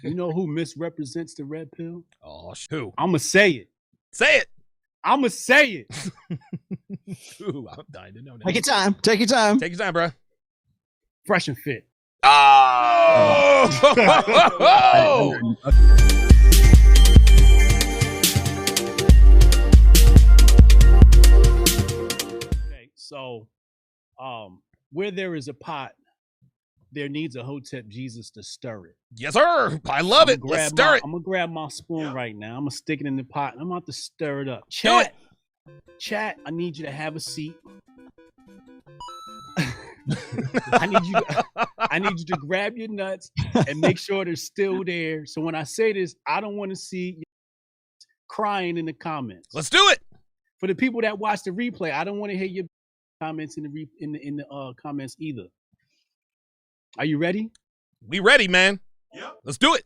You know who misrepresents the red pill? Oh, who? I'ma say it. Say it. I'ma say it. Ooh, I'm dying to know now. Take your time. Take your time. Take your time, bro. Fresh and fit. Oh! Okay, so where there is a pot, there needs a Hotep Jesus to stir it. Yes, sir. I love it. Let's stir it. I'm gonna grab my spoon right now. I'm gonna stick it in the pot and I'm about to stir it up. Chat, I need you to have a seat. I need you to grab your nuts and make sure they're still there. So when I say this, I don't want to see you crying in the comments. Let's do it. For the people that watch the replay, I don't want to hear your comments in the comments either. Are you ready? We ready, man. Yep. Let's do it.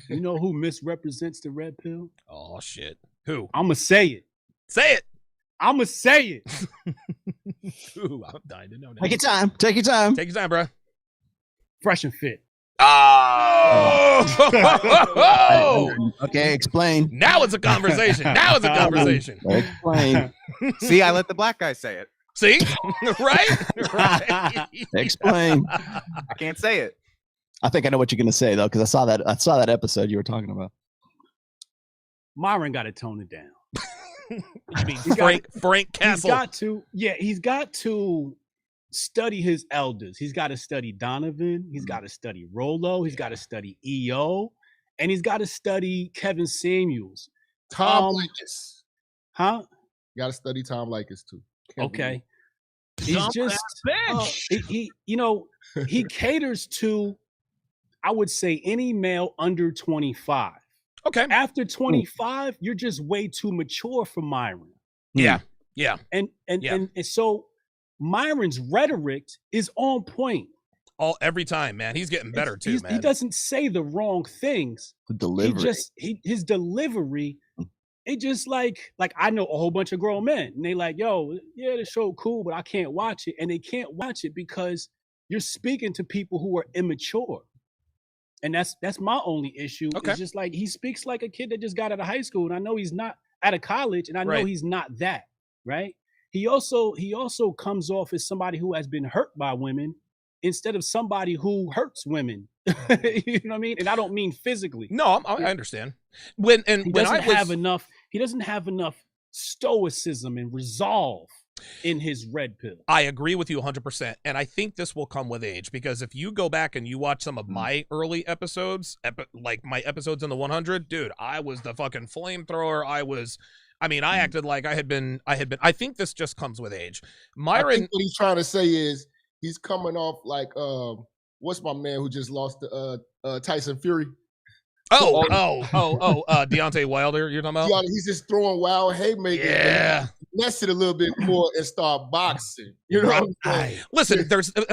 You know who misrepresents the red pill? Oh, shit. Who? I'ma say it. Say it. I'ma say it. Ooh, I'm dying to know now. Take your time. Take your time. Take your time, bro. Fresh and fit. Oh! Okay, explain. Now it's a conversation. Now it's a conversation. Explain. See, I let the black guy say it. See? Right? Right. Explain. I can't say it. I think I know what you're gonna say though, because I saw that episode you were talking about. Myron got to tone it down. I mean, Frank Castle. He's got to study his elders. He's got to study Donovan. He's got to study Rolo. He's got to study EO. And he's got to study Kevin Samuels. Tom Likas. Huh? You got to study Tom Likas too. Okay. He's just, he caters to, I would say, any male under 25. Okay. After 25, you're just way too mature for Myron. Yeah. Yeah. And so Myron's rhetoric is on point. Every time, man. He's getting better too, man. He doesn't say the wrong things. The delivery. His delivery, it just like I know a whole bunch of grown men and they like, yo, yeah, the show cool, but I can't watch it. And they can't watch it because you're speaking to people who are immature. And that's my only issue. Okay. It's just like he speaks like a kid that just got out of high school. And I know he's not out of college, and I know he's not that, right? He also comes off as somebody who has been hurt by women instead of somebody who hurts women. You know what I mean? And I don't mean physically. No, I understand. He doesn't have enough stoicism and resolve in his red pill. I agree with you 100%. And I think this will come with age, because if you go back and you watch some of my early episodes, like my episodes in the 100, dude, I was the fucking flamethrower. I acted like I had been, I think this just comes with age. Myron, I think what he's trying to say is he's coming off like, what's my man who just lost to Tyson Fury? Deontay Wilder, you're talking about? He's just throwing wild haymakers. Yeah. Nest it a little bit more and start boxing. You know what I'm saying? Listen,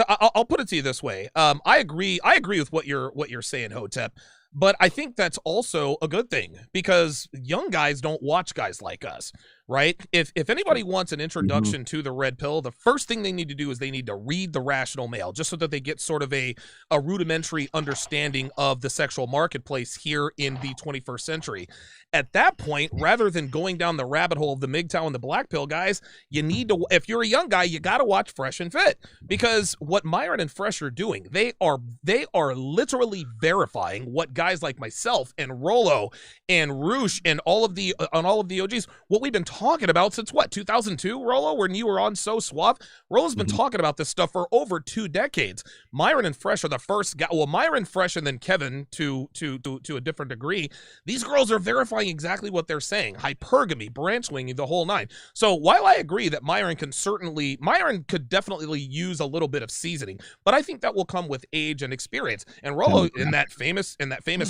I'll put it to you this way. I agree with what you're saying, Hotep. But I think that's also a good thing, because young guys don't watch guys like us, right? If anybody wants an introduction to the red pill, the first thing they need to do is they need to read The Rational Male, just so that they get sort of a rudimentary understanding of the sexual marketplace here in the 21st century. At that point, rather than going down the rabbit hole of the MGTOW and the black pill guys, you need to, if you're a young guy, you got to watch Fresh and Fit, because what Myron and Fresh are doing, they are literally verifying what guys like myself and Rolo and Roosh and all of the OGs, what we've been talking about since 2002, Rolo, when you were on So Suave. Rolo's been talking about this stuff for over 2 decades. Myron and Fresh are the first guy. Well, Myron, Fresh, and then Kevin to a different degree. These girls are verifying exactly what they're saying. Hypergamy, branch swinging, the whole nine. So while I agree that Myron could definitely use a little bit of seasoning, but I think that will come with age and experience. And Rolo, in that famous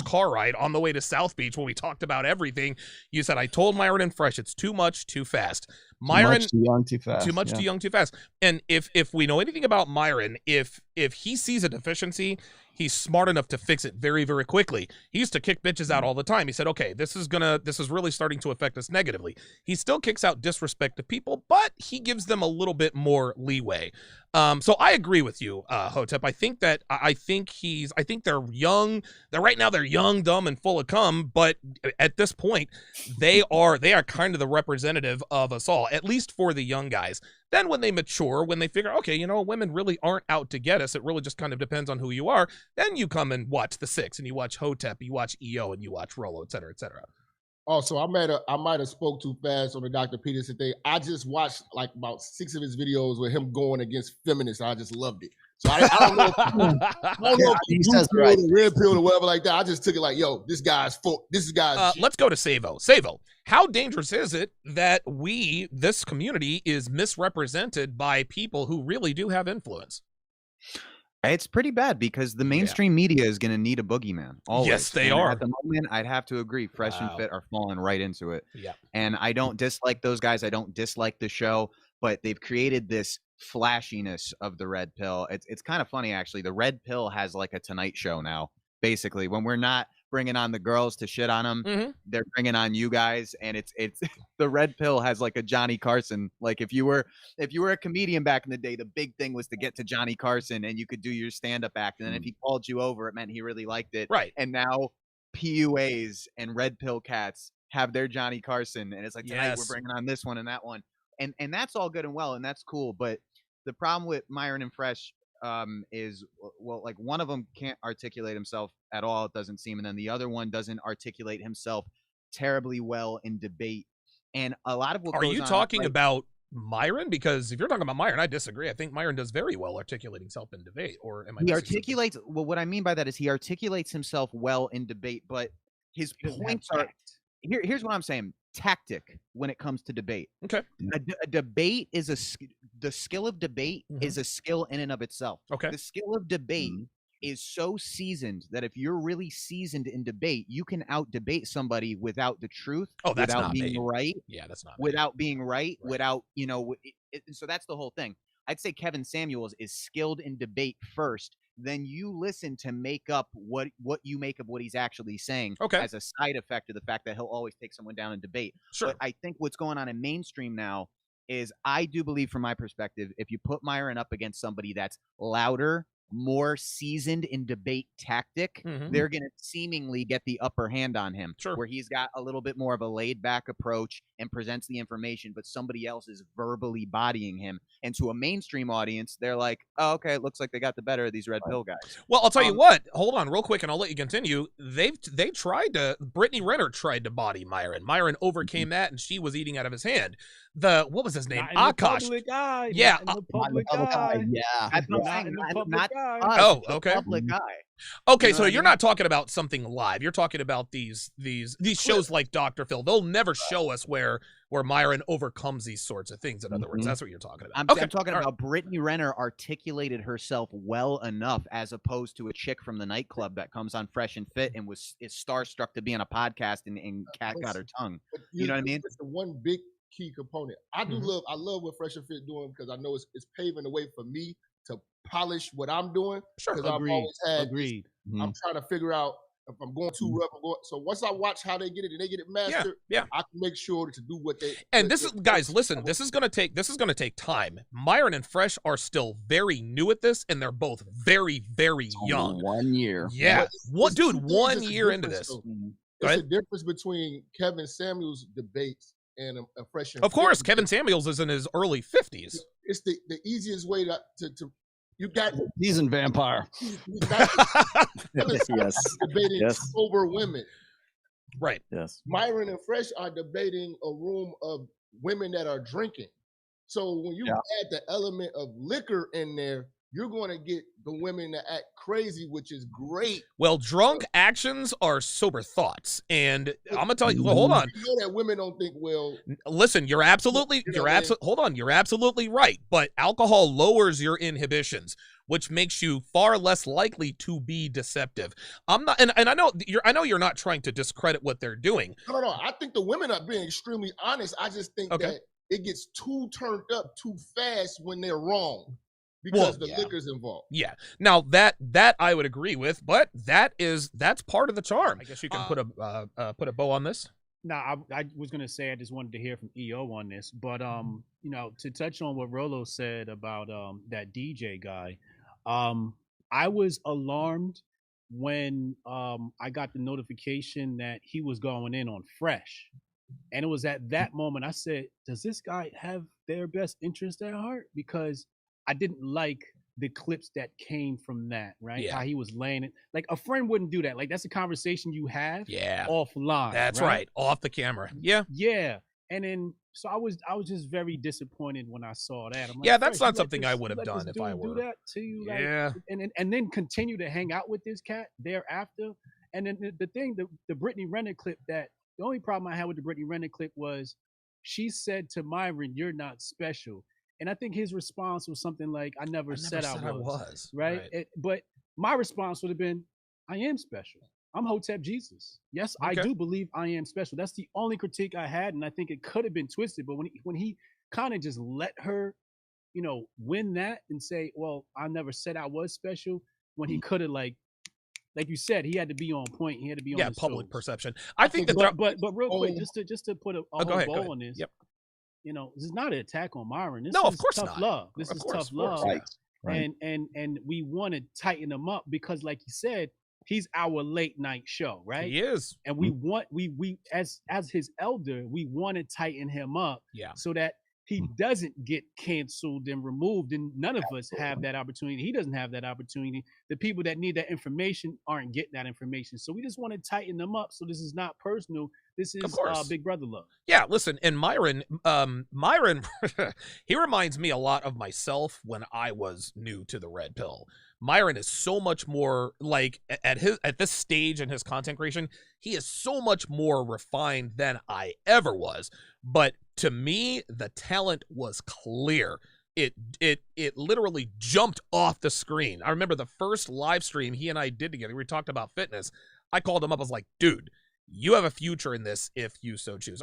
car ride on the way to South Beach, when we talked about everything, you said, I told Myron and Fresh it's too much, too fast. Myron, too young, too fast. too much, yeah. too young, too fast. And if we know anything about Myron, if he sees a deficiency, he's smart enough to fix it very, very quickly. He used to kick bitches out all the time. He said, okay, this is really starting to affect us negatively. He still kicks out disrespect to people, but he gives them a little bit more leeway. So I agree with you, Hotep. I think they're young. Right now they're young, dumb, and full of cum, but at this point, they are kind of the representative of us all, at least for the young guys. Then when they mature, when they figure, okay, women really aren't out to get us, it really just kind of depends on who you are, then you come and watch the Six, and you watch Hotep, you watch EO, and you watch Rolo, et cetera, et cetera. Also, I might have spoke too fast on the Dr. Peterson thing. I just watched like about 6 of his videos with him going against feminists. I just loved it. So I don't know if he says right, red pill or whatever like that. I just took it like, yo, this guy's full. Let's go to Savo. Savo, how dangerous is it that this community is misrepresented by people who really do have influence? It's pretty bad because the mainstream media is going to need a boogeyman. Always. Yes, they are. At the moment, I'd have to agree. Fresh and Fit are falling right into it. Yeah. And I don't dislike those guys. I don't dislike the show, but they've created this flashiness of the red pill. It's kind of funny, actually. The red pill has like a Tonight Show now. Basically, when we're not bringing on the girls to shit on them, they're bringing on you guys, and it's the red pill has like a Johnny Carson. Like if you were a comedian back in the day, the big thing was to get to Johnny Carson, and you could do your stand-up act, and then if he called you over, it meant he really liked it. Right. And now PUAs and red pill cats have their Johnny Carson, and it's like tonight we're bringing on this one and that one, and that's all good and well, and that's cool. But the problem with Myron and Fresh is, well, like one of them can't articulate himself at all, it doesn't seem, and then the other one doesn't articulate himself terribly well in debate. And a lot of what are goes you on, talking like, about Myron? Because if you're talking about Myron, I disagree. I think Myron does very well articulating himself in debate. Or am I? He articulates. Well, what I mean by that is he articulates himself well in debate, but his points are. Here's what I'm saying. Tactic when it comes to debate. Okay. A debate is the skill of debate is a skill in and of itself. Okay. The skill of debate is so seasoned that if you're really seasoned in debate, you can out debate somebody without the truth. Oh, that's without not being me. right. Yeah, that's not without me. being right. Without so that's the whole thing. I'd say Kevin Samuels is skilled in debate first. Then you listen to make up what you make of what he's actually saying as a side effect of the fact that he'll always take someone down in debate. Sure. But I think what's going on in mainstream now is, I do believe, from my perspective, if you put Myron up against somebody that's louder, more seasoned in debate tactic, they're going to seemingly get the upper hand on him. Sure. Where he's got a little bit more of a laid back approach and presents the information, but somebody else is verbally bodying him. And to a mainstream audience, they're like, oh, okay, it looks like they got the better of these red pill guys. Well, I'll tell you what, hold on real quick and I'll let you continue. Brittany Renner tried to body Myron. Myron overcame that and she was eating out of his hand. What was his name? Akash. Yeah. Oh, okay. Okay, so you're not talking about something live. You're talking about these shows like Dr. Phil. They'll never show us where Myron overcomes these sorts of things. In other words, that's what you're talking about. I'm talking about Brittany Renner articulated herself well enough, as opposed to a chick from the nightclub that comes on Fresh and Fit and is starstruck to be on a podcast and cat got her tongue. You know what I mean? It's the one big key component. I love what Fresh and Fit doing, because I know it's paving the way for me to polish what I'm doing. Sure. Because I've always had I'm trying to figure out if I'm going too rough. So once I watch how they get it and they get it mastered, I can make sure to do what they. And this is, guys, listen, this is gonna take time. Myron and Fresh are still very new at this, and they're both very, very young. 1 year. Yeah. It's 1 year into this. There's a difference between Kevin Samuels' debates and a Fresh and Of course, Kevin Samuels is in his early 50s. It's the easiest way to you got seasoned vampire. You got yes. Debating sober women. Right. Yes. Myron and Fresh are debating a room of women that are drinking. So when you add the element of liquor in there, you're going to get the women to act crazy, which is great. Well, drunk actions are sober thoughts. And I'm going to tell you, well, hold on. You know that women don't think, well. Listen, you're absolutely right. But alcohol lowers your inhibitions, which makes you far less likely to be deceptive. I'm not, and I know you're not trying to discredit what they're doing. No. I think the women are being extremely honest. I just think that it gets too turned up too fast when they're wrong because the liquor's involved. Yeah. Now that I would agree with, but that's part of the charm. I guess you can put a bow on this. Now, I was gonna say I just wanted to hear from EO on this, but you know, to touch on what Rolo said about that DJ guy, I was alarmed when I got the notification that he was going in on Fresh, and it was at that moment I said, "Does this guy have their best interest at heart?" Because I didn't like the clips that came from that, right? Yeah. How he was laying it. Like a friend wouldn't do that. Like that's a conversation you have offline. That's right. Off the camera. Yeah. Yeah. And then so I was just very disappointed when I saw that. I'm like, yeah, that's not you something let I this- would you have let done this if I dude were. do that to you, like, Yeah. and then continue to hang out with this cat thereafter. And then the thing, the Brittany Renner clip, that the only problem I had with the Brittany Renner clip was she said to Myron, "You're not special." And I think his response was something like, I never said I was. Right? But my response would have been, I am special. I'm Hotep Jesus. Yes, I do believe I am special. That's the only critique I had, and I think it could have been twisted. But when he kind of just let her, you know, win that and say, well, I never said I was special, when he could have, like you said, he had to be on point. He had to be on his public toes. perception. I think but real quick, just to put a whole go ahead. bow on this. Yep. You know, this is not an attack on Myron. This No, is of course tough not. love. This Of is course, tough love. Right. And we want to tighten him up because, like you said, he's our late night show, right? He is. And we want we as his elder, we want to tighten him up so that he doesn't get canceled and removed, and none of us have that opportunity. He doesn't have that opportunity. The people that need that information aren't getting that information. So we just want to tighten them up so this is not personal. This is big brother love. Yeah, listen, and Myron, he reminds me a lot of myself when I was new to the red pill. Myron is so much more like at this stage in his content creation, he is so much more refined than I ever was. But to me, the talent was clear. It literally jumped off the screen. I remember the first live stream he and I did together. We talked about fitness. I called him up. I was like, dude, you have a future in this if you so choose.